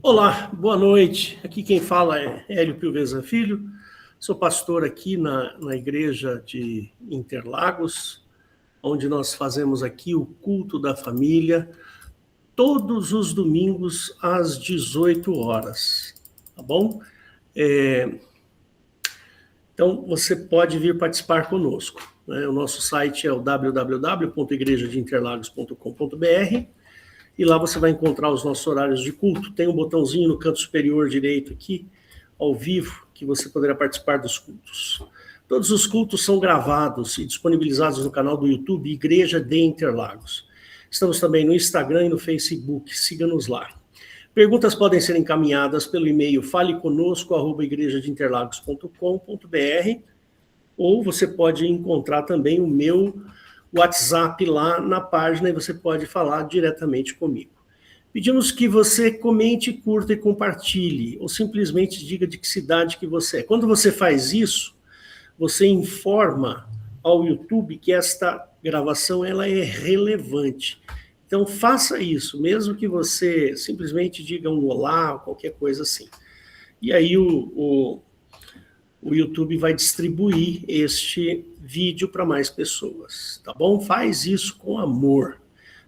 Olá, boa noite. Aqui quem fala é Hélio Pilveza Filho. Sou pastor aqui na igreja de Interlagos, onde nós fazemos aqui o culto da família, todos os domingos às 18 horas, tá bom? Então, você pode vir participar conosco, né? O nosso site é o www.igrejadeinterlagos.com.br e lá você vai encontrar os nossos horários de culto. Tem um botãozinho no canto superior direito aqui, ao vivo, que você poderá participar dos cultos. Todos os cultos são gravados e disponibilizados no canal do YouTube Igreja de Interlagos. Estamos também no Instagram e no Facebook, siga-nos lá. Perguntas podem ser encaminhadas pelo e-mail faleconosco@igrejadeinterlagos.com.br ou você pode encontrar também o meu WhatsApp lá na página e você pode falar diretamente comigo. Pedimos que você comente, curta e compartilhe, ou simplesmente diga de que cidade que você é. Quando você faz isso, você informa ao YouTube que esta gravação ela é relevante. Então faça isso, mesmo que você simplesmente diga um olá, ou qualquer coisa assim. E aí o YouTube vai distribuir este vídeo para mais pessoas, tá bom? Faz isso com amor.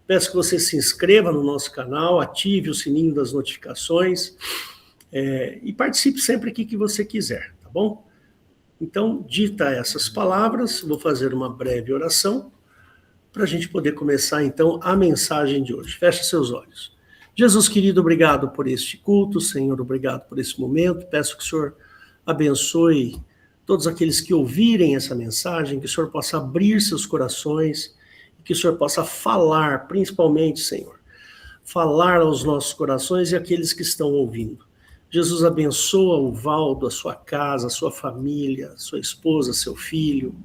Peço que você se inscreva no nosso canal, ative o sininho das notificações e participe sempre aqui que você quiser, tá bom? Então, dita essas palavras, vou fazer uma breve oração para a gente poder começar, então, a mensagem de hoje. Feche seus olhos. Jesus querido, obrigado por este culto, Senhor, obrigado por esse momento. Peço que o Senhor abençoe todos aqueles que ouvirem essa mensagem, que o Senhor possa abrir seus corações, que o Senhor possa falar, principalmente, Senhor, falar aos nossos corações e àqueles que estão ouvindo. Jesus abençoa o Valdo, a sua casa, a sua família, a sua esposa, seu filho,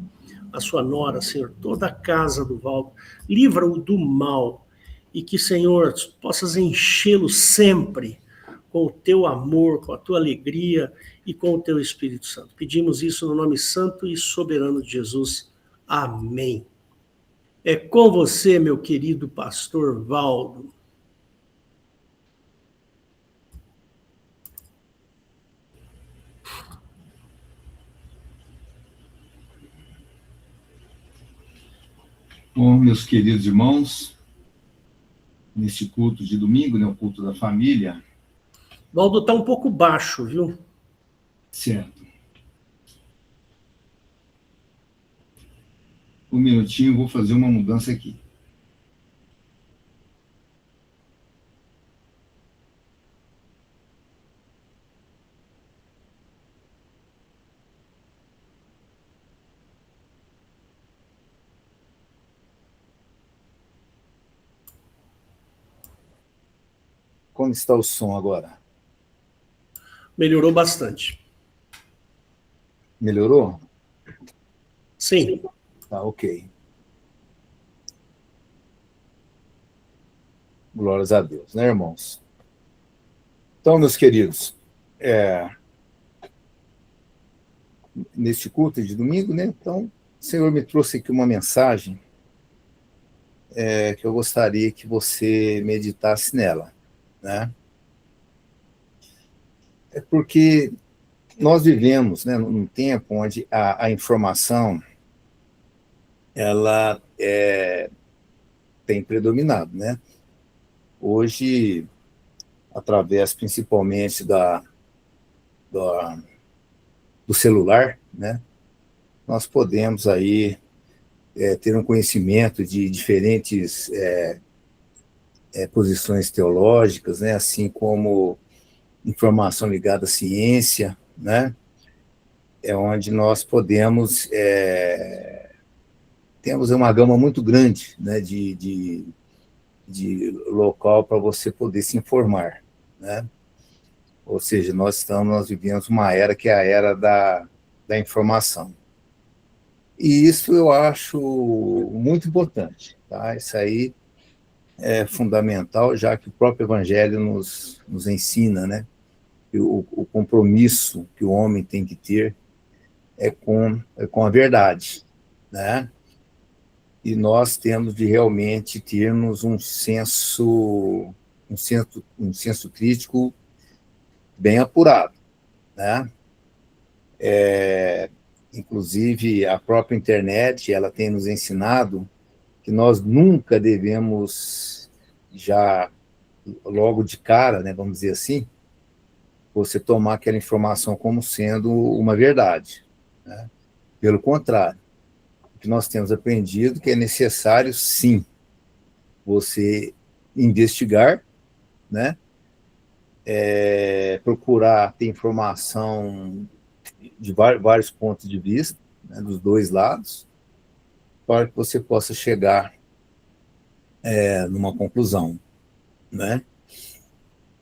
a sua nora, Senhor, toda a casa do Valdo. Livra-o do mal e que, Senhor, possas enchê-lo sempre com o teu amor, com a tua alegria e com o teu Espírito Santo. Pedimos isso no nome santo e soberano de Jesus. Amém. É com você, meu querido pastor Valdo. Bom, meus queridos irmãos, neste culto de domingo, né, o culto da família. Valdo está um pouco baixo, viu? Certo. Um minutinho, vou fazer uma mudança aqui. Como está o som agora? Melhorou bastante. Melhorou? Sim. Tá, ok. Glórias a Deus, né, irmãos? Então, meus queridos, neste culto de domingo, né, então, o Senhor me trouxe aqui uma mensagem que eu gostaria que você meditasse nela, né? É porque nós vivemos, né, num tempo onde a informação ela tem predominado, né? Hoje, através principalmente do celular, né, nós podemos aí ter um conhecimento de diferentes posições teológicas, né, assim como informação ligada à ciência, né, onde nós podemos temos uma gama muito grande, né, de local para você poder se informar, né? Ou seja, nós vivemos uma era que é a era da informação. E isso eu acho muito importante, tá? Isso aí é fundamental, já que o próprio Evangelho nos ensina, né? Que o compromisso que o homem tem que ter é com a verdade, né? E nós temos de realmente termos um senso crítico bem apurado, né? Inclusive, a própria internet, ela tem nos ensinado que nós nunca devemos, já logo de cara, né, vamos dizer assim, você tomar aquela informação como sendo uma verdade, né? Pelo contrário, o que nós temos aprendido é que é necessário, sim, você investigar, né? Procurar ter informação de vários pontos de vista, né, dos dois lados, para que você possa chegar numa conclusão, né?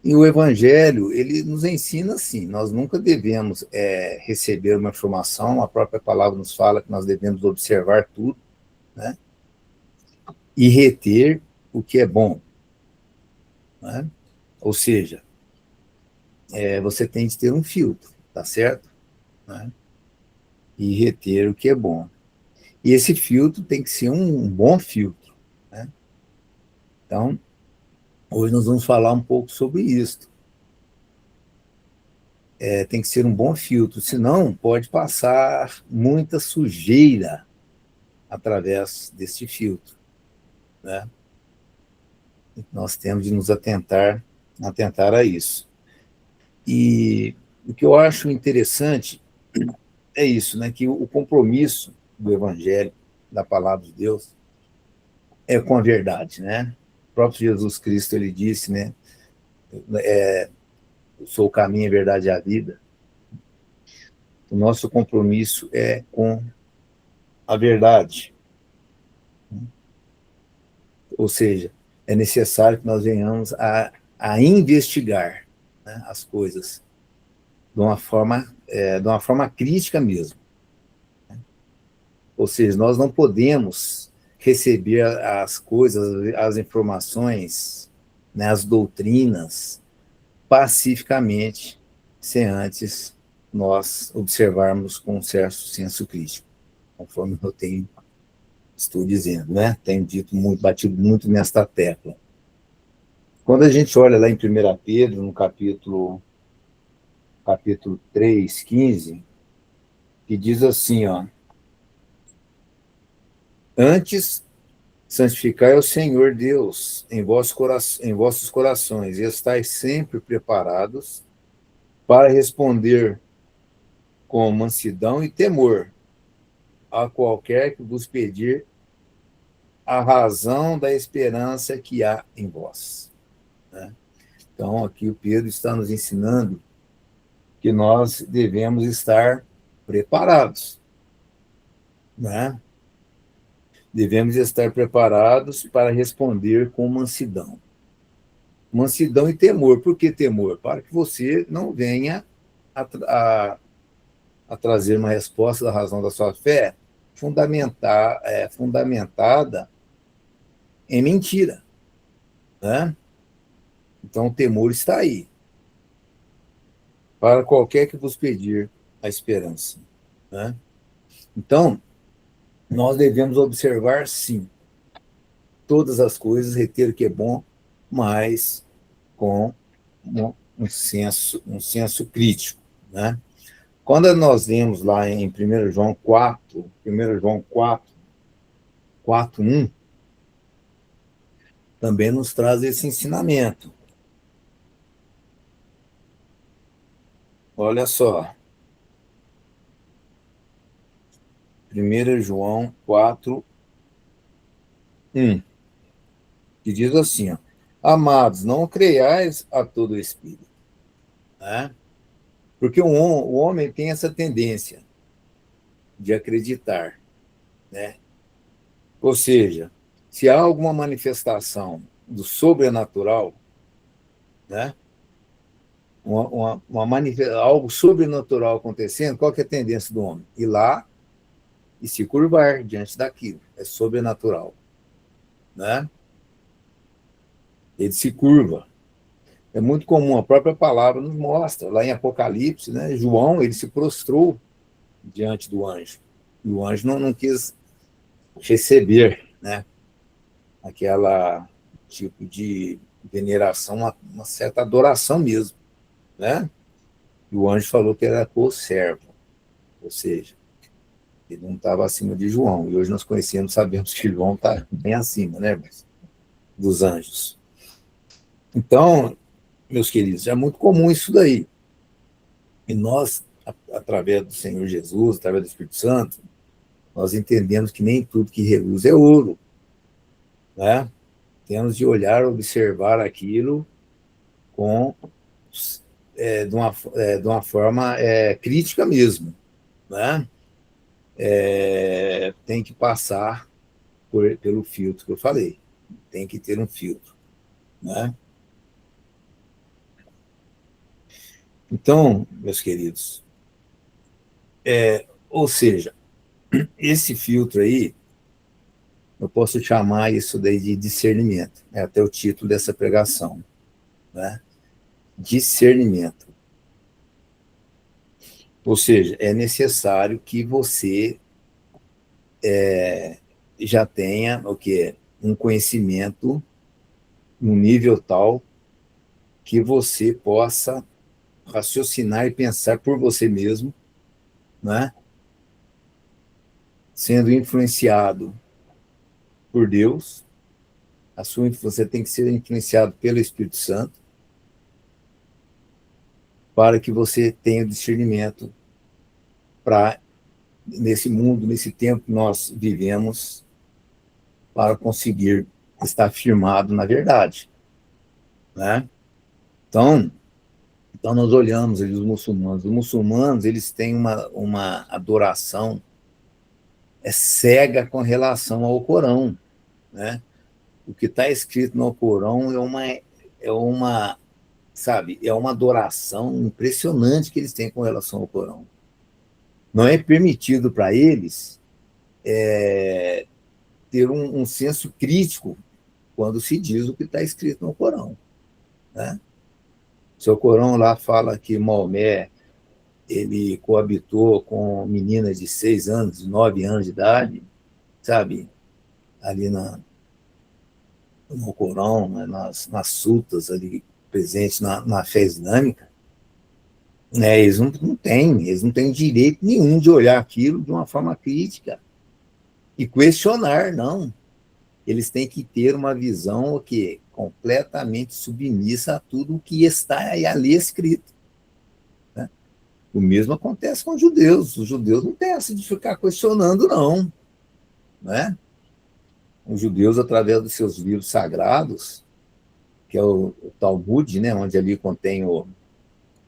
E o Evangelho, ele nos ensina assim, nós nunca devemos receber uma informação, a própria palavra nos fala que nós devemos observar tudo, né? E reter o que é bom, né? Ou seja, você tem de ter um filtro, tá certo? Né? E reter o que é bom. E esse filtro tem que ser um bom filtro, né? Então, hoje nós vamos falar um pouco sobre isso. Tem que ser um bom filtro, senão pode passar muita sujeira através deste filtro, né? Nós temos de nos atentar a isso. E o que eu acho interessante é isso, né? Que o compromisso do Evangelho, da Palavra de Deus, é com a verdade, né? O próprio Jesus Cristo, ele disse, né? Eu sou o caminho, a verdade e a vida. O nosso compromisso é com a verdade. Ou seja, é necessário que nós venhamos a investigar, né, as coisas de uma forma crítica mesmo. Ou seja, nós não podemos receber as coisas, as informações, né, as doutrinas, pacificamente, sem antes nós observarmos com um certo senso crítico, conforme estou dizendo, né? Tenho dito muito, batido muito nesta tecla. Quando a gente olha lá em 1 Pedro, no capítulo 3:15, que diz assim, ó: antes santificai o Senhor Deus em vossos corações, e estais sempre preparados para responder com mansidão e temor a qualquer que vos pedir a razão da esperança que há em vós, né? Então, aqui o Pedro está nos ensinando que nós devemos estar preparados, né? Devemos estar preparados para responder com mansidão. Mansidão e temor. Por que temor? Para que você não venha a trazer uma resposta da razão da sua fé fundamentada em mentira, né? Então, o temor está aí. Para qualquer que vos pedir a esperança, né? Então, nós devemos observar, sim, todas as coisas, reter o que é bom, mas com um senso crítico, né? Quando nós lemos lá em 1 João 4, 4:1, também nos traz esse ensinamento. Olha só, 1 João 4:1, que diz assim, ó: amados, não creiais a todo espírito, né? Porque o homem tem essa tendência de acreditar, né? Ou seja, se há alguma manifestação do sobrenatural, né? Algo sobrenatural acontecendo, qual que é a tendência do homem? Ir lá e se curvar diante daquilo. É sobrenatural, né? Ele se curva. É muito comum, a própria palavra nos mostra, lá em Apocalipse, né? João, ele se prostrou diante do anjo. E o anjo não quis receber, né, aquela tipo de veneração, uma certa adoração mesmo, né? E o anjo falou que era co-servo, ou seja, ele não estava acima de João. E hoje nós conhecemos, sabemos que João está bem acima, né, dos anjos. Então, meus queridos, é muito comum isso daí. E nós, através do Senhor Jesus, através do Espírito Santo, nós entendemos que nem tudo que reluz é ouro, né? Temos de olhar, observar aquilo com de uma forma crítica mesmo, né? Tem que passar pelo filtro que eu falei, tem que ter um filtro, né? Então, meus queridos, ou seja, esse filtro aí, eu posso chamar isso daí de discernimento, é até o título dessa pregação, né? Discernimento. Ou seja, é necessário que você já tenha o quê? Um conhecimento num nível tal que você possa raciocinar e pensar por você mesmo, né? Sendo influenciado por Deus, você tem que ser influenciado pelo Espírito Santo para que você tenha discernimento para, nesse mundo, nesse tempo que nós vivemos, para conseguir estar firmado na verdade, né? Então nós olhamos ali os muçulmanos. Os muçulmanos, eles têm uma adoração cega com relação ao Corão, né? O que está escrito no Corão sabe, é uma adoração impressionante que eles têm com relação ao Corão. Não é permitido para eles ter um senso crítico quando se diz o que está escrito no Corão, né? Seu Corão lá fala que Maomé ele coabitou com meninas de 6 anos, de 9 anos de idade, sabe? Ali no Corão, né? nas sutas ali presentes na fé islâmica, né? Eles não têm direito nenhum de olhar aquilo de uma forma crítica e questionar, não. Eles têm que ter uma visão que completamente submissa a tudo o que está ali escrito. Né? O mesmo acontece com os judeus. Os judeus não têm essa de ficar questionando, não. Né? Os judeus, através dos seus livros sagrados, que é o Talmud, né, onde ali contém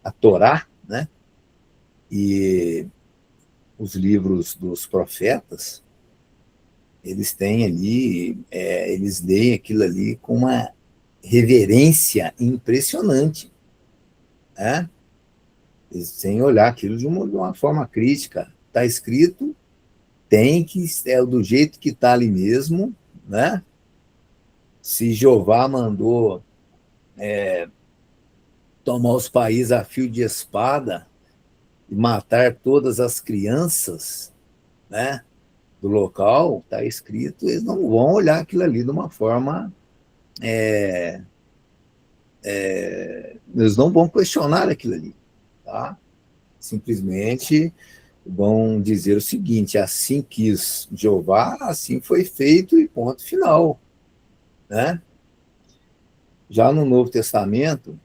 a Torá, né, e os livros dos profetas, eles têm ali, eles leem aquilo ali com uma reverência impressionante, né? Sem olhar aquilo de uma forma crítica. Está escrito, tem que do jeito que está ali mesmo, né? Se Jeová mandou tomar os países a fio de espada e matar todas as crianças, né, do local, está escrito, eles não vão olhar aquilo ali de uma forma... eles não vão questionar aquilo ali, tá? Simplesmente vão dizer o seguinte: assim quis Jeová, assim foi feito e ponto final, né? Já no Novo Testamento,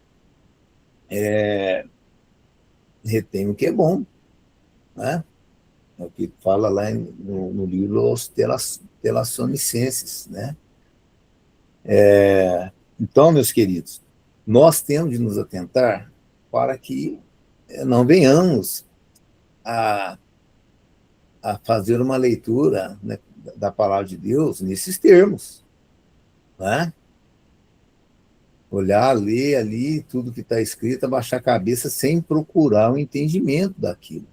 retém o que é bom, né? É o que fala lá no livro Os Telassonicenses, né? Então, meus queridos, nós temos de nos atentar para que não venhamos a fazer uma leitura, né, da palavra de Deus nesses termos, né? Olhar, ler ali tudo que está escrito, abaixar a cabeça sem procurar o entendimento daquilo,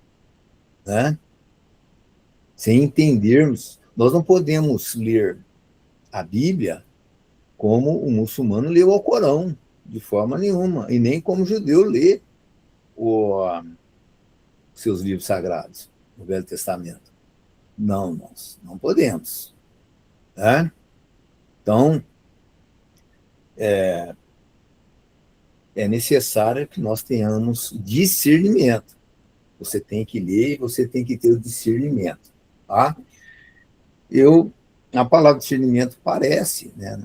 né? Sem entendermos. Nós não podemos ler a Bíblia como o muçulmano lê o Alcorão, de forma nenhuma, e nem como o judeu lê os seus livros sagrados, o Velho Testamento. Não, nós não podemos, né? Então, é necessário que nós tenhamos discernimento. Você tem que ler e você tem que ter o discernimento. Tá? A palavra discernimento aparece, né,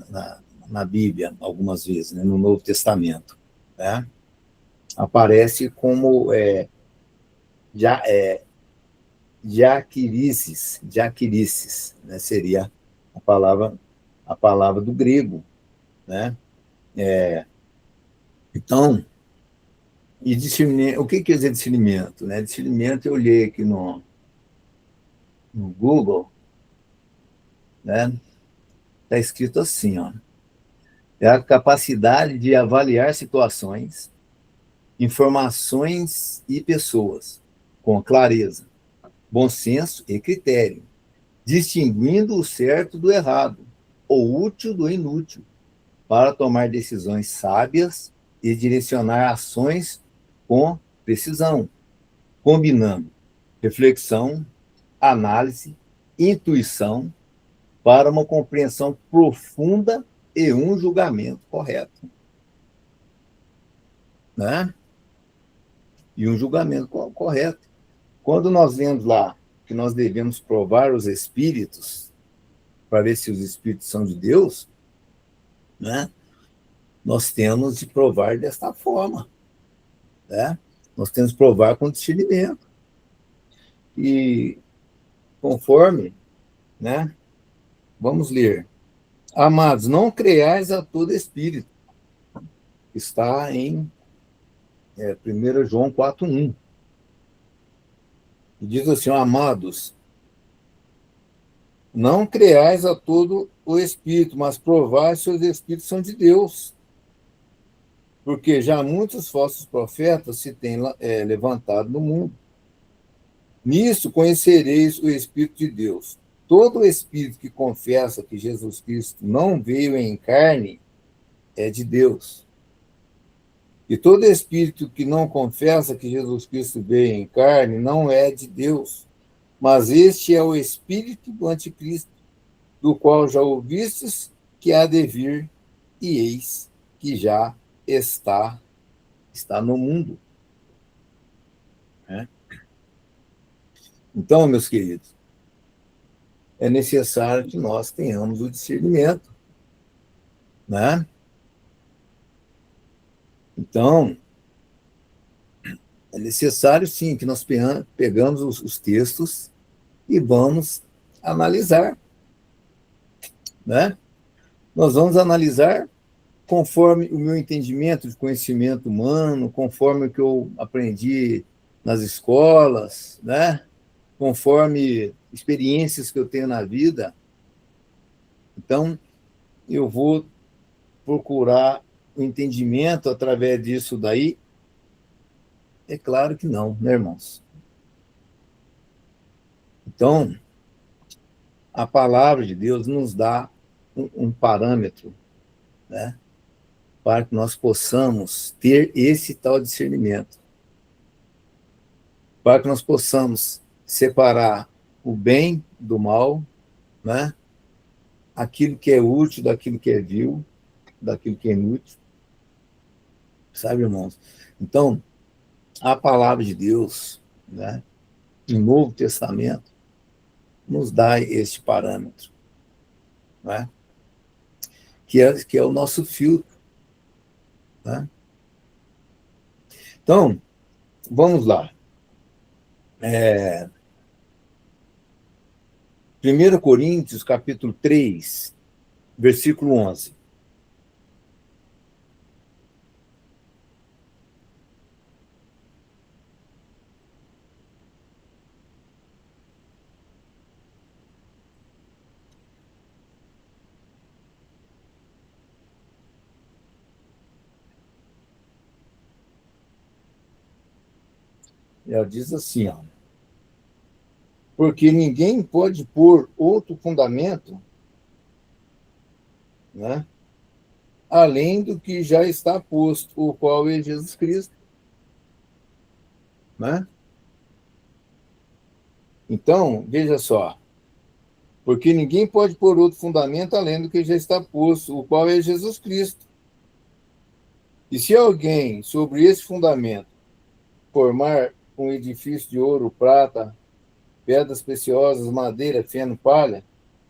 na Bíblia, algumas vezes, né, no Novo Testamento. Né? Aparece como diaquirices, né, seria a palavra do grego. Né? Então, e discernimento, o que quer dizer discernimento? Né? Discernimento, eu olhei aqui no Google, né? Está escrito assim, ó, é a capacidade de avaliar situações, informações e pessoas com clareza, bom senso e critério, distinguindo o certo do errado, o útil do inútil, para tomar decisões sábias e direcionar ações com precisão, combinando reflexão, análise, intuição, para uma compreensão profunda e um julgamento correto. Né? E um julgamento correto. Quando nós vemos lá que nós devemos provar os espíritos, para ver se os espíritos são de Deus, né? Nós temos de provar desta forma. Né? Nós temos de provar com discernimento. E conforme, né? Vamos ler. Amados, não creais a todo espírito. Está em 1 João 4:1. E diz assim, amados, não creais a todo o espírito, mas provai se os espíritos são de Deus. Porque já muitos falsos profetas se têm levantado no mundo. Nisso conhecereis o Espírito de Deus. Todo espírito que confessa que Jesus Cristo não veio em carne é de Deus. E todo espírito que não confessa que Jesus Cristo veio em carne não é de Deus. Mas este é o espírito do anticristo, do qual já ouvistes que há de vir, e eis que já está no mundo. Né? Então, meus queridos, é necessário que nós tenhamos o discernimento. Né? Então, é necessário, sim, que nós pegamos os textos e vamos analisar. Né? Nós vamos analisar conforme o meu entendimento de conhecimento humano, conforme o que eu aprendi nas escolas, né? Conforme experiências que eu tenho na vida. Então, eu vou procurar o entendimento através disso daí? É claro que não, né, irmãos? Então, a palavra de Deus nos dá um parâmetro, né, para que nós possamos ter esse tal discernimento, para que nós possamos separar o bem do mal, né, aquilo que é útil daquilo que é vil, daquilo que é inútil. Sabe, irmãos? Então, a palavra de Deus, né, no Novo Testamento, nos dá este parâmetro, né, que é o nosso filtro. Né? Então, vamos lá. 1 Coríntios, capítulo 3, versículo 11. Ela diz assim, ó, porque ninguém pode pôr outro fundamento, né, além do que já está posto, o qual é Jesus Cristo. Né? Então, veja só, porque ninguém pode pôr outro fundamento além do que já está posto, o qual é Jesus Cristo. E se alguém, sobre esse fundamento, formar um edifício de ouro, prata, pedras preciosas, madeira, feno, palha,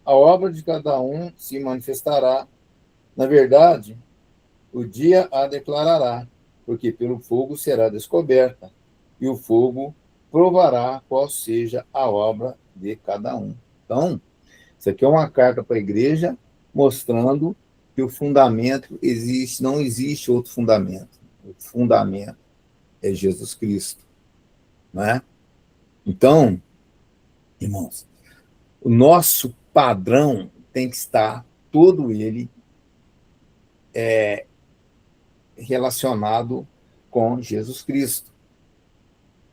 a obra de cada um se manifestará. Na verdade, o dia a declarará, porque pelo fogo será descoberta, e o fogo provará qual seja a obra de cada um. Então, isso aqui é uma carta para a igreja mostrando que o fundamento existe, não existe outro fundamento. O fundamento é Jesus Cristo, né? Então, irmãos, o nosso padrão tem que estar todo ele relacionado com Jesus Cristo.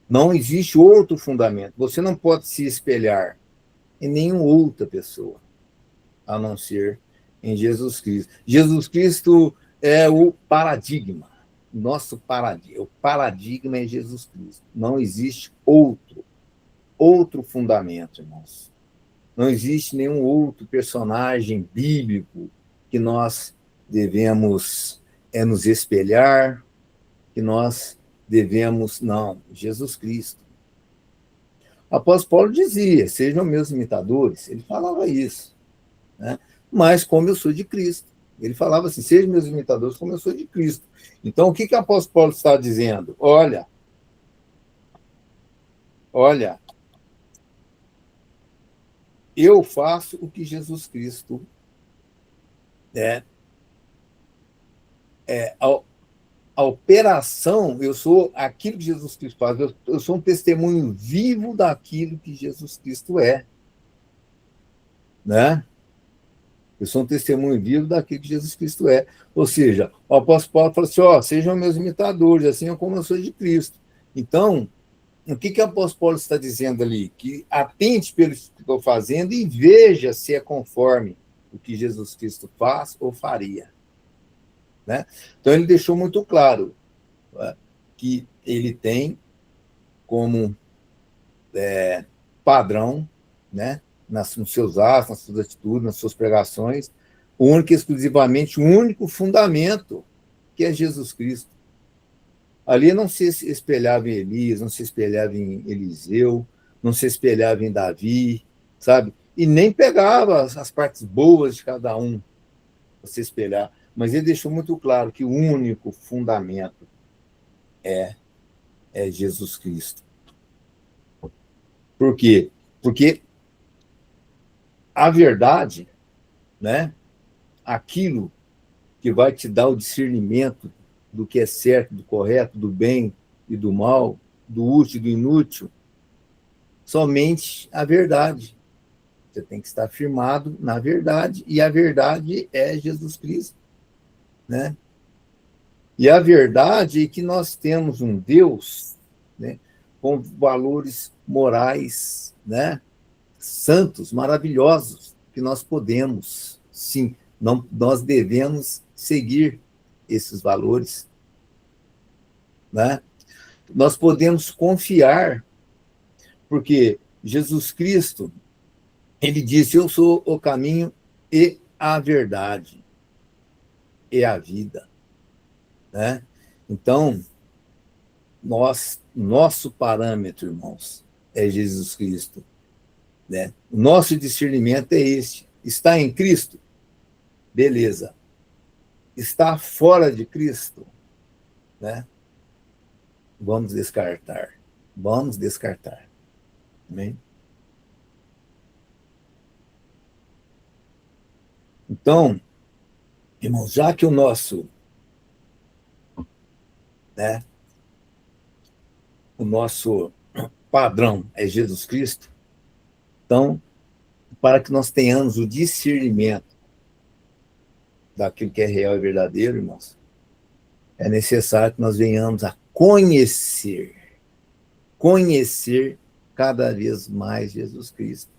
Não existe outro fundamento. Você não pode se espelhar em nenhuma outra pessoa, a não ser em Jesus Cristo. Jesus Cristo é o paradigma. Nosso paradigma. O paradigma é Jesus Cristo. Não existe outro fundamento, irmãos. Não existe nenhum outro personagem bíblico que nós devemos nos espelhar, que nós devemos. Não, Jesus Cristo. O apóstolo Paulo dizia: sejam meus imitadores. Ele falava isso, né? Mas como eu sou de Cristo. Ele falava assim: sejam meus imitadores como eu sou de Cristo. Então, o que o apóstolo Paulo está dizendo? Olha, eu faço o que Jesus Cristo é. A operação, eu sou aquilo que Jesus Cristo faz. Eu sou um testemunho vivo daquilo que Jesus Cristo é, né? Eu sou um testemunho vivo daquilo que Jesus Cristo é. Ou seja, o apóstolo Paulo falou assim: sejam meus imitadores, assim como eu sou de Cristo. Então, o que o apóstolo Paulo está dizendo ali? Que atente pelo que estou fazendo e veja se é conforme o que Jesus Cristo faz ou faria, né? Então, ele deixou muito claro, né, que ele tem como padrão, né, nos seus atos, nas suas atitudes, nas suas pregações, único e exclusivamente, o único fundamento, que é Jesus Cristo. Ali não se espelhava em Elias, não se espelhava em Eliseu, não se espelhava em Davi, sabe? E nem pegava as partes boas de cada um para se espelhar. Mas ele deixou muito claro que o único fundamento é Jesus Cristo. Por quê? Porque a verdade, né, aquilo que vai te dar o discernimento do que é certo, do correto, do bem e do mal, do útil e do inútil, somente a verdade. Você tem que estar firmado na verdade, e a verdade é Jesus Cristo, né? E a verdade é que nós temos um Deus, né, com valores morais, né, santos, maravilhosos, que nós podemos, sim, não, nós devemos seguir esses valores, né? Nós podemos confiar, porque Jesus Cristo, ele disse: eu sou o caminho e a verdade e a vida, né? Então, nosso parâmetro, irmãos, é Jesus Cristo, né? O nosso discernimento é este. Está em Cristo? Beleza. Está fora de Cristo, né? Vamos descartar. Vamos descartar. Amém? Então, irmãos, já que o nosso, né, o nosso padrão é Jesus Cristo, então, para que nós tenhamos o discernimento daquilo que é real e verdadeiro, irmãos, é necessário que nós venhamos a conhecer cada vez mais Jesus Cristo,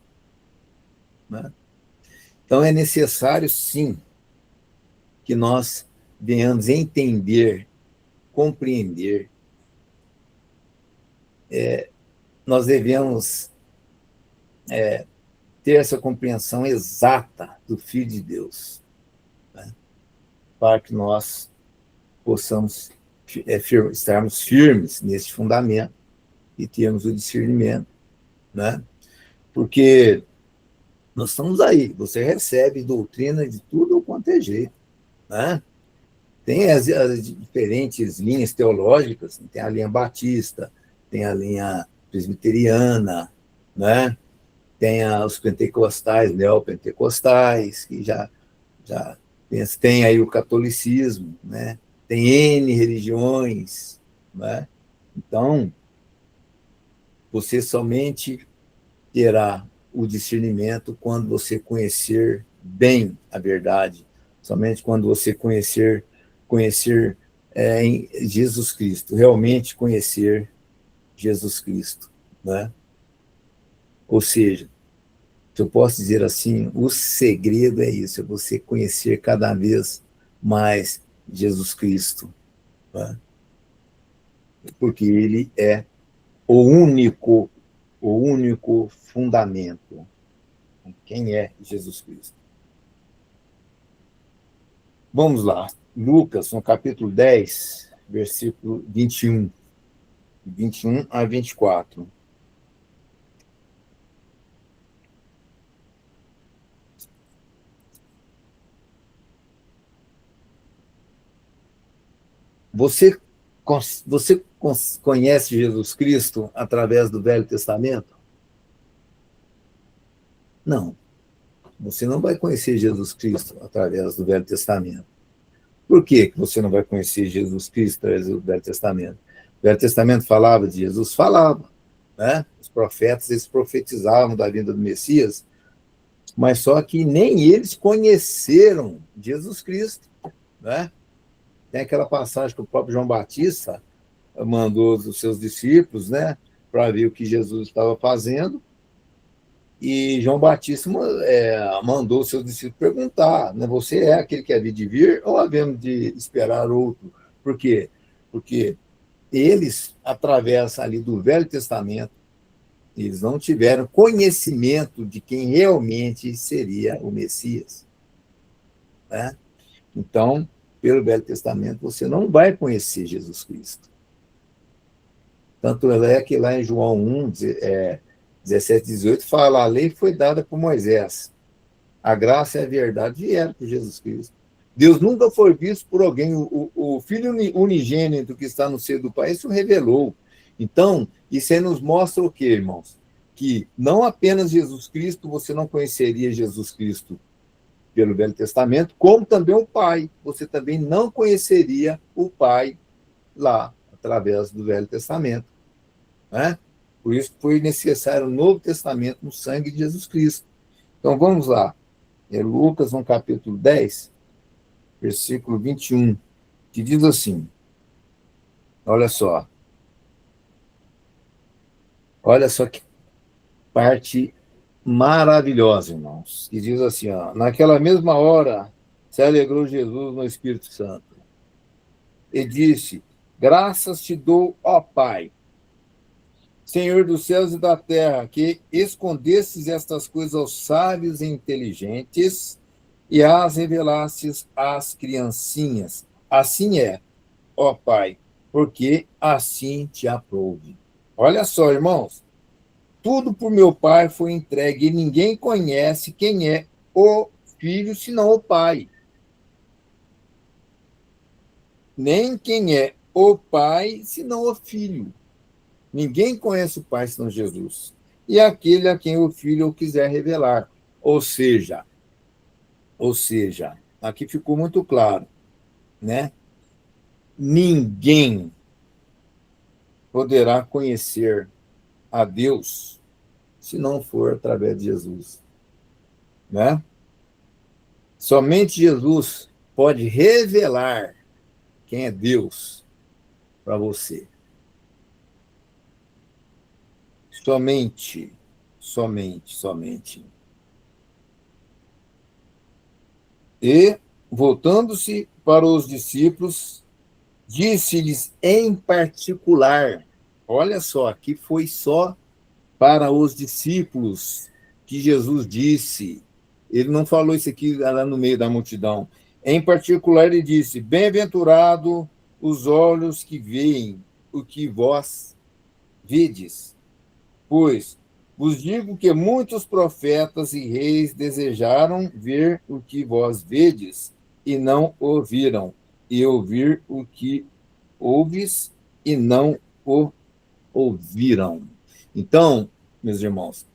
né? Então, é necessário, sim, que nós venhamos entender, compreender. Nós devemos ter essa compreensão exata do Filho de Deus, né, para que nós possamos estarmos firmes nesse fundamento e termos o discernimento, né? Porque nós estamos aí, você recebe doutrina de tudo quanto é jeito, né? Tem as diferentes linhas teológicas, tem a linha batista, tem a linha presbiteriana, né? Tem os pentecostais, neopentecostais, que já tem aí o catolicismo, né? Tem N religiões, né? Então, você somente terá o discernimento quando você conhecer bem a verdade, somente quando você conhecer em Jesus Cristo, realmente conhecer Jesus Cristo, né? Ou seja, se eu posso dizer assim, o segredo é isso, é você conhecer cada vez mais Jesus Cristo, né? Porque ele é o único fundamento. Quem é Jesus Cristo? Vamos lá, Lucas, no capítulo 10, versículo 21 a 24. Você conhece Jesus Cristo através do Velho Testamento? Não. Você não vai conhecer Jesus Cristo através do Velho Testamento. Por que você não vai conhecer Jesus Cristo através do Velho Testamento? O Velho Testamento falava de Jesus? Falava, né? Os profetas, eles profetizavam da vinda do Messias, mas só que nem eles conheceram Jesus Cristo, né? Tem aquela passagem que o próprio João Batista mandou os seus discípulos, né, para ver o que Jesus estava fazendo, e João Batista mandou os seus discípulos perguntar, né, você é aquele que havia de vir ou havemos de esperar outro? Por quê? Porque eles, através ali do Velho Testamento, eles não tiveram conhecimento de quem realmente seria o Messias, né? Então, pelo Velho Testamento, você não vai conhecer Jesus Cristo. Tanto é que lá em João 1, 17, 18, fala, a lei foi dada por Moisés. A graça e a verdade vieram por Jesus Cristo. Deus nunca foi visto por alguém. O Filho unigênito que está no seio do Pai, isso revelou. Então, isso aí nos mostra o quê, irmãos? Que não apenas Jesus Cristo, você não conheceria Jesus Cristo pelo Velho Testamento, como também o Pai. Você também não conheceria o Pai lá, através do Velho Testamento, né? Por isso foi necessário o Novo Testamento no sangue de Jesus Cristo. Então, vamos lá. É Lucas, no capítulo 10, versículo 21, que diz assim, olha só que parte maravilhosa, irmãos, que diz assim, ó, naquela mesma hora se alegrou Jesus no Espírito Santo e disse, graças te dou, ó Pai, Senhor dos céus e da terra, que escondestes estas coisas aos sábios e inteligentes e as revelastes às criancinhas. Assim é, ó Pai, porque assim te aprouve. Olha só, irmãos, tudo por meu Pai foi entregue e ninguém conhece quem é o Filho senão o Pai. Nem quem é o Pai senão o Filho. Ninguém conhece o Pai senão Jesus. E aquele a quem o Filho o quiser revelar. Ou seja, aqui ficou muito claro, né? Ninguém poderá conhecer a Deus se não for através de Jesus, né? Somente Jesus pode revelar quem é Deus para você. Somente. E, voltando-se para os discípulos, disse-lhes em particular, olha só, aqui foi só para os discípulos que Jesus disse. Ele não falou isso aqui lá no meio da multidão. Em particular, ele disse: bem-aventurado os olhos que veem o que vós vedes, pois vos digo que muitos profetas e reis desejaram ver o que vós vedes e não ouviram, e ouvir o que ouves e não o ouviram. Então, meus irmãos,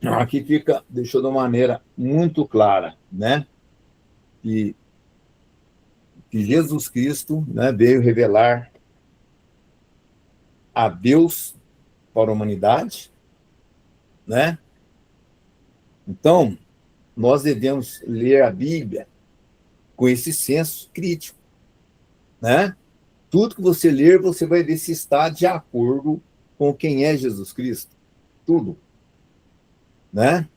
aqui fica, deixou de uma maneira muito clara, né? Que, que Jesus Cristo, né, veio revelar a Deus para a humanidade, né? Então, nós devemos ler a Bíblia com esse senso crítico, né? Tudo que você ler, você vai ver se está de acordo com quem é Jesus Cristo. Tudo, né?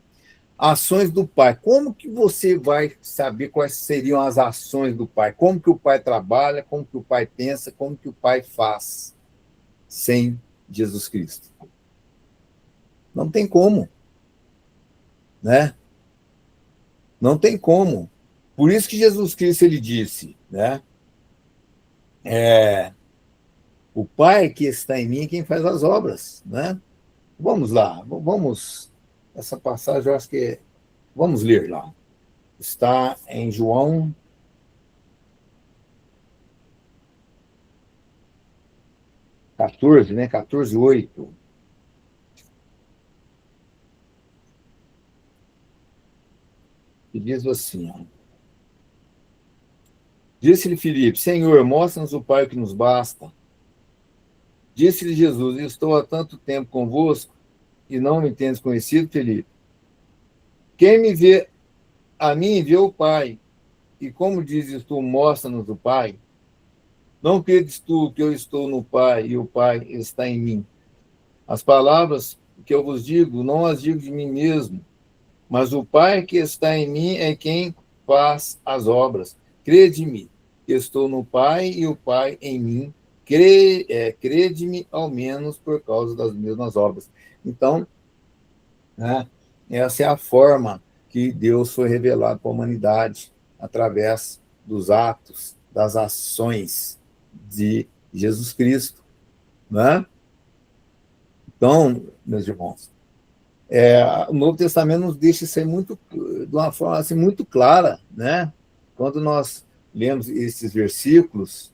Ações do Pai. Como que você vai saber quais seriam as ações do Pai? Como que o Pai trabalha, como que o Pai pensa, como que o Pai faz sem Jesus Cristo? Não tem como, né? Não tem como. Por isso que Jesus Cristo ele disse, né? O Pai que está em mim é quem faz as obras, né? Vamos lá, vamos. Essa passagem eu acho que vamos ler lá. Está em João 14, né? 14:8. E diz assim, ó. Disse-lhe Filipe: Senhor, mostra-nos o Pai que nos basta. Disse-lhe Jesus: estou há tanto tempo convosco e não me tendes conhecido, Filipe. Quem me vê a mim, vê o Pai. E como dizes tu, mostra-nos o Pai? Não credes tu que eu estou no Pai e o Pai está em mim? As palavras que eu vos digo, não as digo de mim mesmo, mas o Pai que está em mim é quem faz as obras. Crede-me que estou no Pai e o Pai em mim. Crede-me ao menos por causa das mesmas obras. Então, né, essa é a forma que Deus foi revelado para a humanidade através dos atos, das ações de Jesus Cristo, né? Então, meus irmãos, o Novo Testamento nos deixa isso aí de uma forma assim, muito clara, né? Quando nós lemos esses versículos,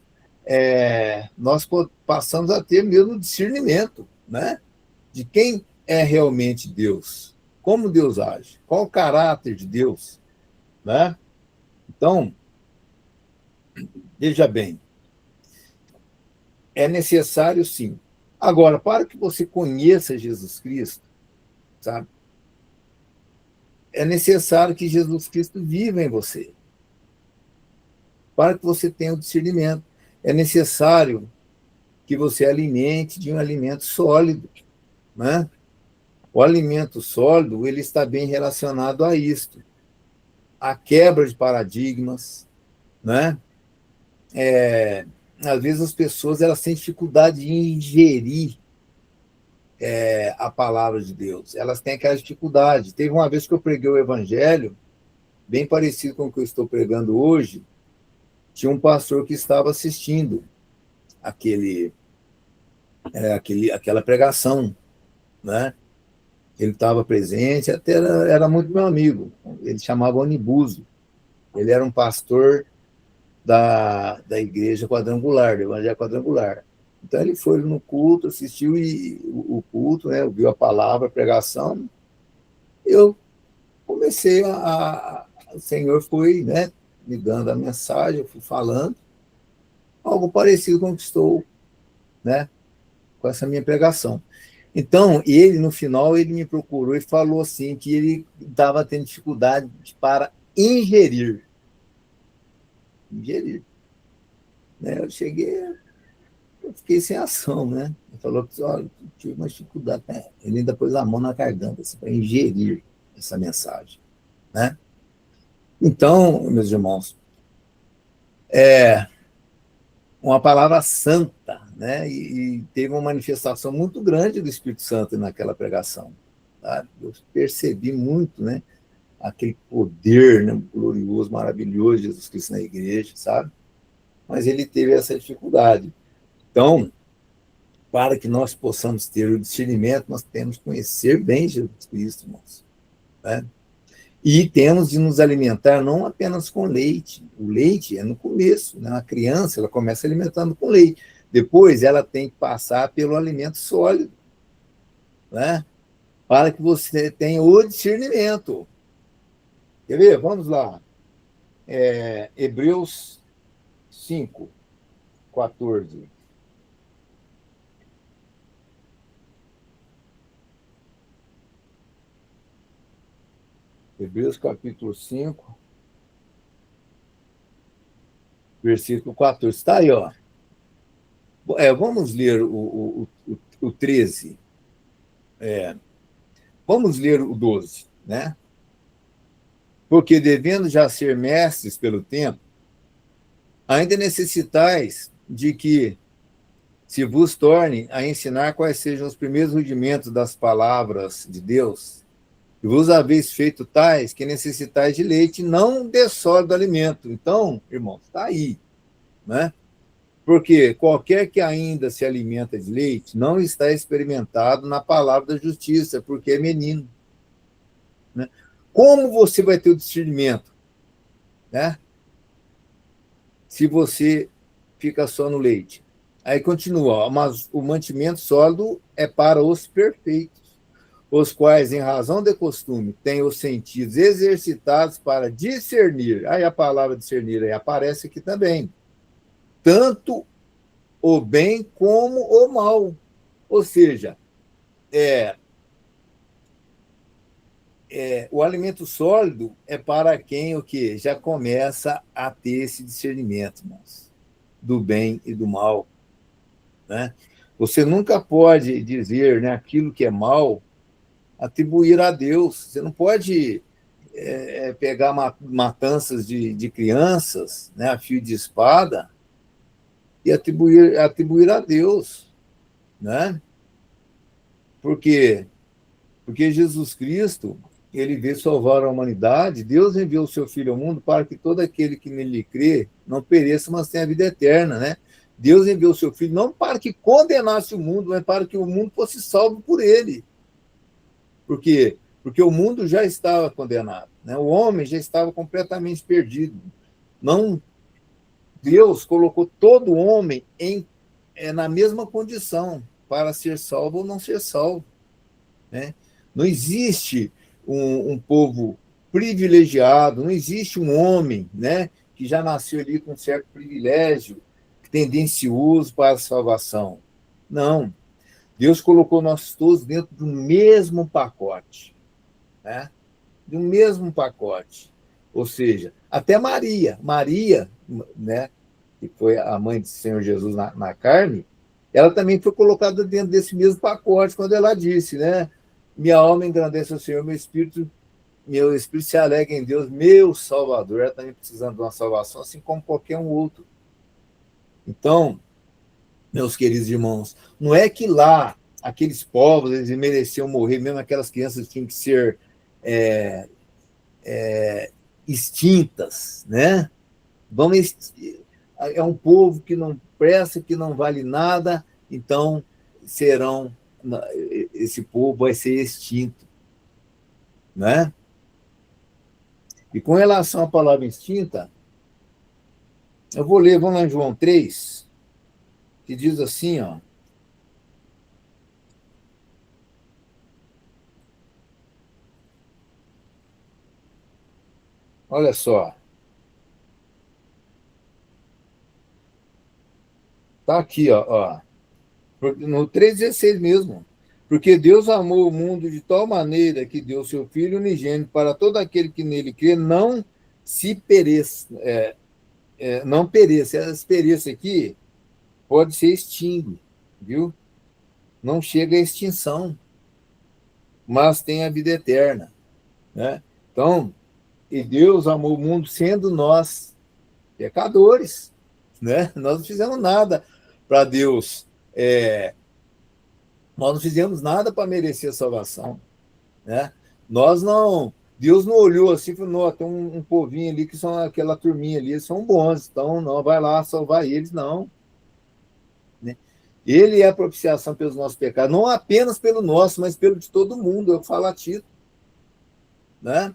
nós passamos a ter mesmo discernimento, né? De quem é realmente Deus, como Deus age, qual o caráter de Deus, né? Então, veja bem, é necessário sim. Agora, para que você conheça Jesus Cristo, sabe? É necessário que Jesus Cristo viva em você. Para que você tenha o discernimento, é necessário que você alimente de um alimento sólido, né? O alimento sólido, ele está bem relacionado a isto, a quebra de paradigmas, né? Às vezes as pessoas elas têm dificuldade de ingerir a palavra de Deus. Elas têm aquela dificuldade. Teve uma vez que eu preguei o evangelho, bem parecido com o que eu estou pregando hoje, tinha um pastor que estava assistindo aquela pregação, né? Ele estava presente, até era muito meu amigo. Ele chamava Onibuso. Ele era um pastor da igreja quadrangular, do evangelho quadrangular. Então ele foi no culto, assistiu o culto, né, ouviu a palavra, a pregação. Eu comecei o Senhor foi, né, me dando a mensagem, eu fui falando, algo parecido com o que estou, né, com essa minha pregação. Então, ele, no final, ele me procurou e falou assim, que ele estava tendo dificuldade para ingerir. Ingerir. Né? Eu fiquei sem ação, né? Ele falou que olha, tive uma dificuldade. Né? Ele ainda pôs a mão na garganta assim, para ingerir essa mensagem. Né? Então, meus irmãos, uma palavra santa, né? E teve uma manifestação muito grande do Espírito Santo naquela pregação. Tá? Eu percebi muito, né? aquele poder, né, glorioso, maravilhoso de Jesus Cristo na igreja, sabe? Mas ele teve essa dificuldade. Então, para que nós possamos ter o discernimento, nós temos que conhecer bem Jesus Cristo, irmãos, né? E temos de nos alimentar não apenas com leite. O leite é no começo, né? A criança, ela começa alimentando com leite. Depois, ela tem que passar pelo alimento sólido, né? Para que você tenha o discernimento. Quer ver? Vamos lá. Hebreus 5, 14. Hebreus capítulo 5, versículo 14. Está aí, ó. Vamos ler o 13. Vamos ler o 12, né? Porque devendo já ser mestres pelo tempo, ainda necessitais de que se vos torne a ensinar quais sejam os primeiros rudimentos das palavras de Deus, e vos haveis feito tais que necessitais de leite, não de sólido alimento. Então, irmãos, está aí, né? Porque qualquer que ainda se alimenta de leite não está experimentado na palavra da justiça, porque é menino, né? Como você vai ter o discernimento, né? Se você fica só no leite. Aí continua, mas o mantimento sólido é para os perfeitos, os quais, em razão de costume, têm os sentidos exercitados para discernir. Aí a palavra discernir aí aparece aqui também. Tanto o bem como o mal. Ou seja, o alimento sólido é para quem o quê? Já começa a ter esse discernimento, irmãos, do bem e do mal, né? Você nunca pode dizer, né, aquilo que é mal, atribuir a Deus. Você não pode pegar matanças de crianças, né, a fio de espada, e atribuir a Deus, né? Por quê? Porque Jesus Cristo, ele veio salvar a humanidade. Deus enviou o seu Filho ao mundo para que todo aquele que nele crê não pereça, mas tenha a vida eterna, né? Deus enviou o seu Filho não para que condenasse o mundo, mas para que o mundo fosse salvo por ele. Por quê? Porque o mundo já estava condenado, né? O homem já estava completamente perdido. Não, Deus colocou todo homem na mesma condição para ser salvo ou não ser salvo, né? Não existe um povo privilegiado, não existe um homem, né, que já nasceu ali com um certo privilégio, tendencioso para a salvação. Não. Deus colocou nós todos dentro do mesmo pacote, né? Do mesmo pacote. Ou seja, até Maria, né, que foi a mãe do Senhor Jesus na carne, ela também foi colocada dentro desse mesmo pacote quando ela disse, né? Minha alma engrandece o Senhor, meu espírito se alegra em Deus, meu Salvador. Ela também precisando de uma salvação, assim como qualquer um outro. Então, meus queridos irmãos, não é que lá aqueles povos eles mereciam morrer, mesmo aquelas crianças tinham que ser extintas, né? É um povo que não presta, que não vale nada, então esse povo vai ser extinto, né? E com relação à palavra extinta, vamos lá em João 3, que diz assim, ó. Olha só. Tá aqui, ó. No 3,16 mesmo. Porque Deus amou o mundo de tal maneira que deu seu Filho unigênito para todo aquele que nele crê, não se pereça. Não pereça. Essa pereça aqui pode ser extingue, viu? Não chega à extinção, mas tem a vida eterna, né? Então, e Deus amou o mundo sendo nós pecadores, né? Nós não fizemos nada para Deus, nós não fizemos nada para merecer a salvação, né? Nós não Deus não olhou assim e falou, não, tem um povinho ali que são aquela turminha ali, eles são bons, então não, vai lá salvar eles, não. Né? Ele é a propiciação pelos nossos pecados, não apenas pelo nosso, mas pelo de todo mundo, eu falo a Tito. Né?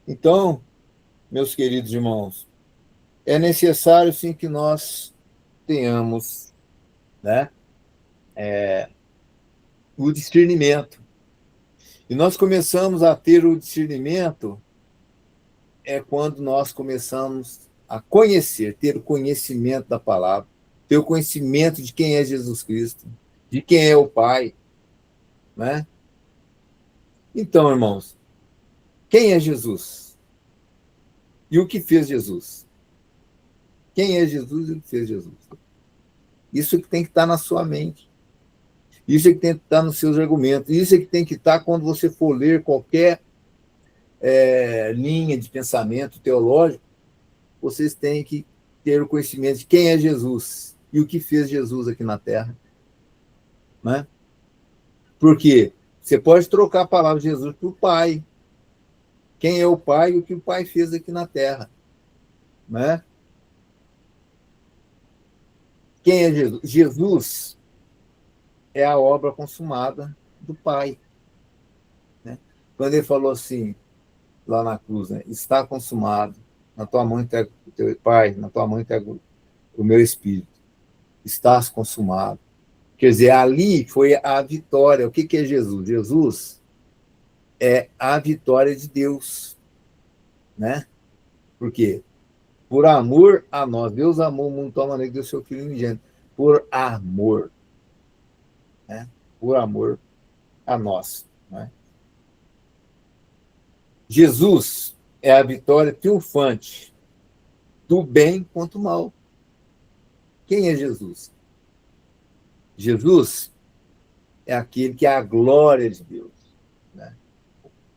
Então, meus queridos irmãos, é necessário sim que nós tenhamos, né, o discernimento. E nós começamos a ter o discernimento quando nós começamos a conhecer, ter o conhecimento da palavra, ter o conhecimento de quem é Jesus Cristo, de quem é o Pai. Né? Então, irmãos, quem é Jesus? E o que fez Jesus? Quem é Jesus e o que fez Jesus? Isso que tem que estar na sua mente. Isso é que tem que estar nos seus argumentos. Isso é que tem que estar quando você for ler qualquer linha de pensamento teológico. Vocês têm que ter o conhecimento de quem é Jesus e o que fez Jesus aqui na Terra. Né? Porque você pode trocar a palavra de Jesus por Pai. Quem é o Pai e o que o Pai fez aqui na Terra. Né? Quem é Jesus? Jesus é a obra consumada do Pai. Né? Quando ele falou assim, lá na cruz, né? Está consumado, na tua mão entrego o teu Pai, na tua mão entrego o meu espírito. Estás consumado. Quer dizer, ali foi a vitória. O que é Jesus? Jesus é a vitória de Deus. Né? Por quê? Por amor a nós. Deus amou o mundo de tal maneira que deu seu Filho unigênito. Por amor. Né? Por amor a nós. Né? Jesus é a vitória triunfante do bem contra o mal. Quem é Jesus? Jesus é aquele que é a glória de Deus. Né?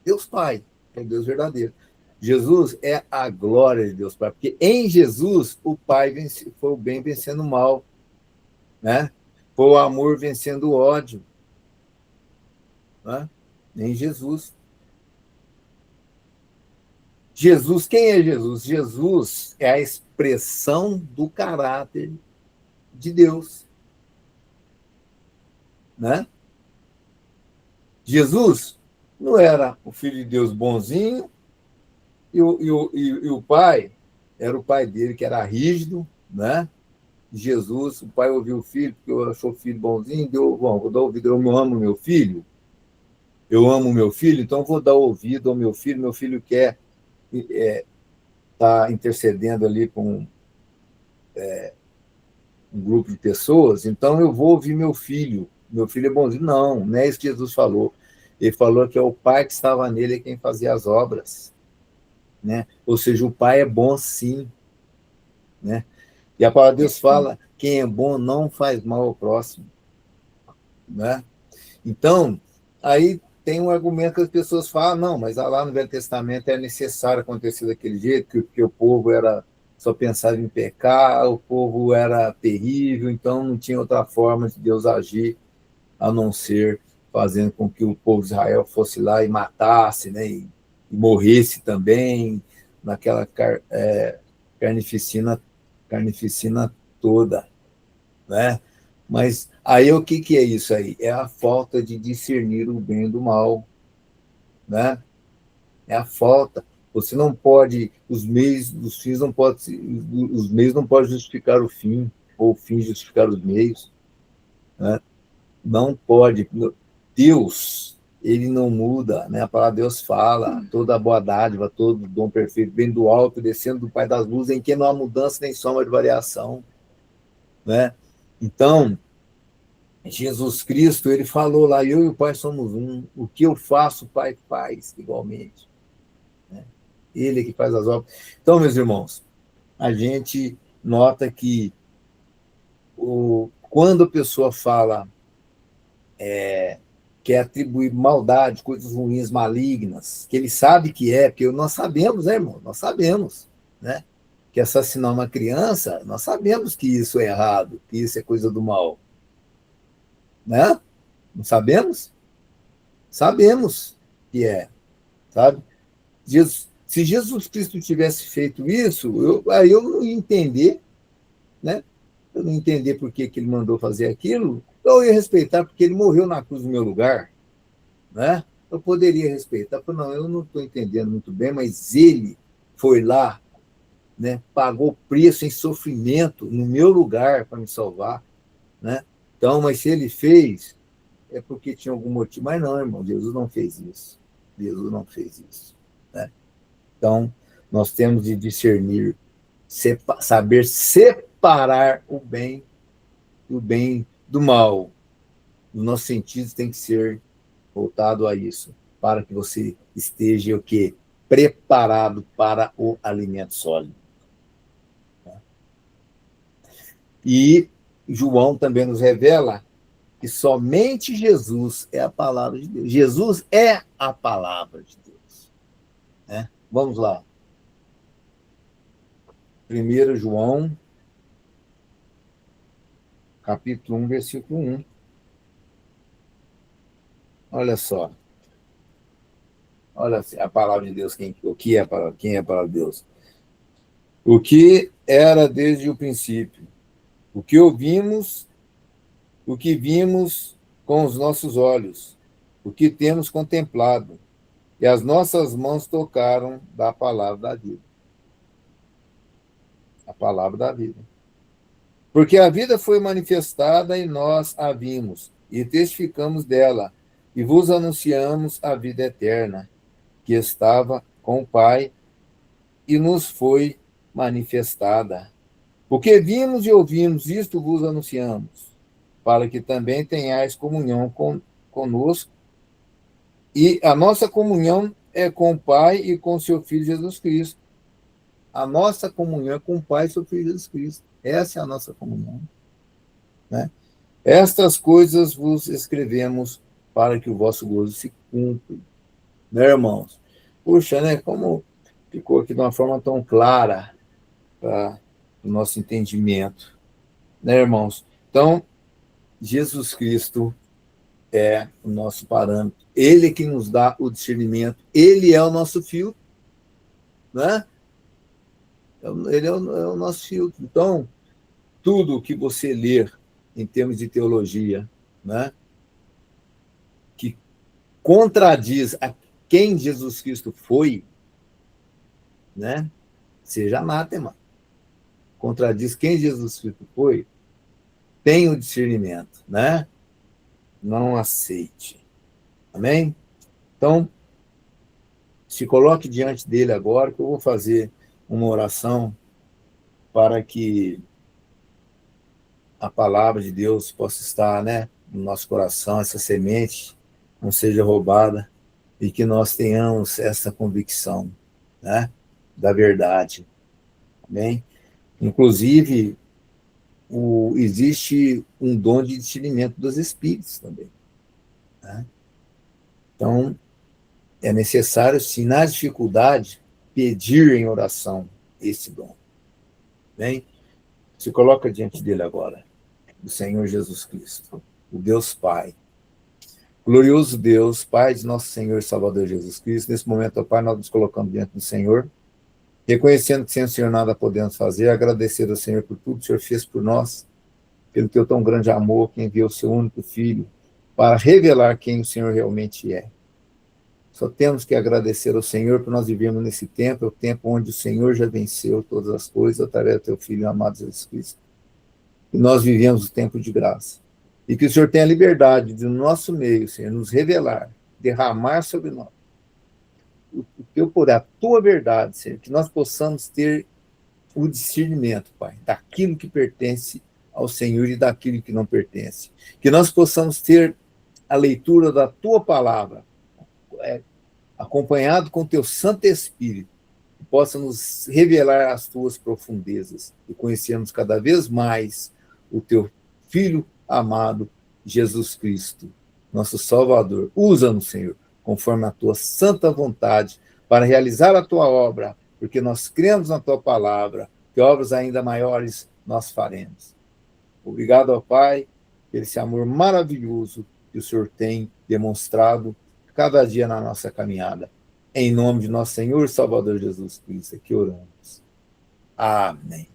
Deus Pai, é Deus verdadeiro. Jesus é a glória de Deus Pai, porque em Jesus o Pai foi o bem vencendo o mal. Né? Foi o amor vencendo o ódio. Né? Em Jesus. Jesus, quem é Jesus? Jesus é a expressão do caráter de Deus. Né? Jesus não era o Filho de Deus bonzinho e o pai era o pai dele, que era rígido, né? Jesus, o pai ouviu o filho, porque eu sou filho bonzinho, vou dar ouvido, eu amo eu amo meu filho, então vou dar ouvido ao meu filho quer tá intercedendo ali com um grupo de pessoas, então eu vou ouvir meu filho é bonzinho. Não é isso que Jesus falou. Ele falou que é o Pai que estava nele quem fazia as obras. Né? Ou seja, o Pai é bom sim. Né? E a palavra de Deus fala, quem é bom não faz mal ao próximo. Né? Então, aí tem um argumento que as pessoas falam, não, mas lá no Velho Testamento é necessário acontecer daquele jeito, porque o povo só pensava em pecar, o povo era terrível, então não tinha outra forma de Deus agir a não ser fazendo com que o povo de Israel fosse lá e matasse, né, e morresse também naquela carnificina toda. Né? Mas aí o que é isso aí? É a falta de discernir o bem do mal. Né? É a falta. Você não pode, os meios não podem justificar o fim, ou o fim justificar os meios. Né? Não pode. Deus, ele não muda, né? A palavra de Deus fala, toda boa dádiva, todo dom perfeito, vem do alto, descendo do Pai das luzes, em que não há mudança nem sombra de variação. Né? Então, Jesus Cristo, ele falou lá, eu e o Pai somos um, o que eu faço, o Pai faz igualmente. Né? Ele é que faz as obras. Então, meus irmãos, a gente nota que quando a pessoa fala quer atribuir maldade, coisas ruins, malignas, que ele sabe que porque nós sabemos, né, irmão? Nós sabemos, né? Que assassinar uma criança, nós sabemos que isso é errado, que isso é coisa do mal. Né? Não sabemos? Sabemos que é. sabe? Se Jesus Cristo tivesse feito isso, aí eu não ia entender, né? Eu não ia entender por que ele mandou fazer aquilo, eu ia respeitar porque ele morreu na cruz no meu lugar, né? Eu poderia respeitar, porque não, eu não estou entendendo muito bem, mas ele foi lá, né? Pagou o preço em sofrimento no meu lugar para me salvar, né? Então, mas se ele fez, é porque tinha algum motivo. Mas não, irmão, Jesus não fez isso. Jesus não fez isso, né? Então, nós temos de discernir, saber separar o bem do mal. Os nossos sentidos têm que ser voltados a isso, para que você esteja o quê? Preparado para o alimento sólido. E João também nos revela que somente Jesus é a palavra de Deus. Jesus é a palavra de Deus, né? Vamos lá. 1 João, capítulo 1, versículo 1. Olha só. Olha a palavra de Deus, quem é a palavra de Deus? O que era desde o princípio, o que ouvimos, o que vimos com os nossos olhos, o que temos contemplado, e as nossas mãos tocaram da palavra da vida. A palavra da vida. Porque a vida foi manifestada e nós a vimos, e testificamos dela, e vos anunciamos a vida eterna, que estava com o Pai e nos foi manifestada. O que vimos e ouvimos, isto vos anunciamos, para que também tenhais comunhão conosco. E a nossa comunhão é com o Pai e com seu Filho Jesus Cristo. A nossa comunhão é com o Pai e seu Filho Jesus Cristo. Essa é a nossa comunhão, né? Estas coisas vos escrevemos para que o vosso gozo se cumpra, né, irmãos? Puxa, né? Como ficou aqui de uma forma tão clara para o nosso entendimento, né, irmãos? Então, Jesus Cristo é o nosso parâmetro. Ele é que nos dá o discernimento. Ele é o nosso filtro, né? Ele é o nosso filtro. Então, tudo que você ler em termos de teologia, né, que contradiz a quem Jesus Cristo foi, né, seja anátema. Contradiz quem Jesus Cristo foi, tem o discernimento, né? Não aceite. Amém? Então, se coloque diante dele agora, que eu vou fazer uma oração para que a palavra de Deus possa estar, né, no nosso coração, essa semente não seja roubada e que nós tenhamos essa convicção, né, da verdade. Amém? Inclusive, existe um dom de discernimento dos espíritos também, né? Então, é necessário, se na dificuldade, pedir em oração esse dom. Bem, se coloca diante dele agora, do Senhor Jesus Cristo, o Deus Pai. Glorioso Deus, Pai de nosso Senhor e Salvador Jesus Cristo, nesse momento, ó Pai, nós nos colocamos diante do Senhor, reconhecendo que sem o Senhor nada podemos fazer, agradecer ao Senhor por tudo que o Senhor fez por nós, pelo teu tão grande amor, que enviou o seu único Filho, para revelar quem o Senhor realmente é. Só temos que agradecer ao Senhor por nós vivermos nesse tempo, é o tempo onde o Senhor já venceu todas as coisas através do teu Filho amado Jesus Cristo. E nós vivemos o tempo de graça. E que o Senhor tenha liberdade de, no nosso meio, Senhor, nos revelar, derramar sobre nós o teu poder, a tua verdade, Senhor, que nós possamos ter o discernimento, Pai, daquilo que pertence ao Senhor e daquilo que não pertence. Que nós possamos ter a leitura da tua palavra, acompanhado com o teu Santo Espírito, que possa nos revelar as tuas profundezas e conhecermos cada vez mais o teu Filho amado, Jesus Cristo, nosso Salvador. Usa-nos, Senhor, conforme a tua santa vontade, para realizar a tua obra, porque nós cremos na tua palavra, que obras ainda maiores nós faremos. Obrigado ao Pai, por esse amor maravilhoso que o Senhor tem demonstrado cada dia na nossa caminhada. Em nome de nosso Senhor e Salvador Jesus Cristo, que oramos. Amém.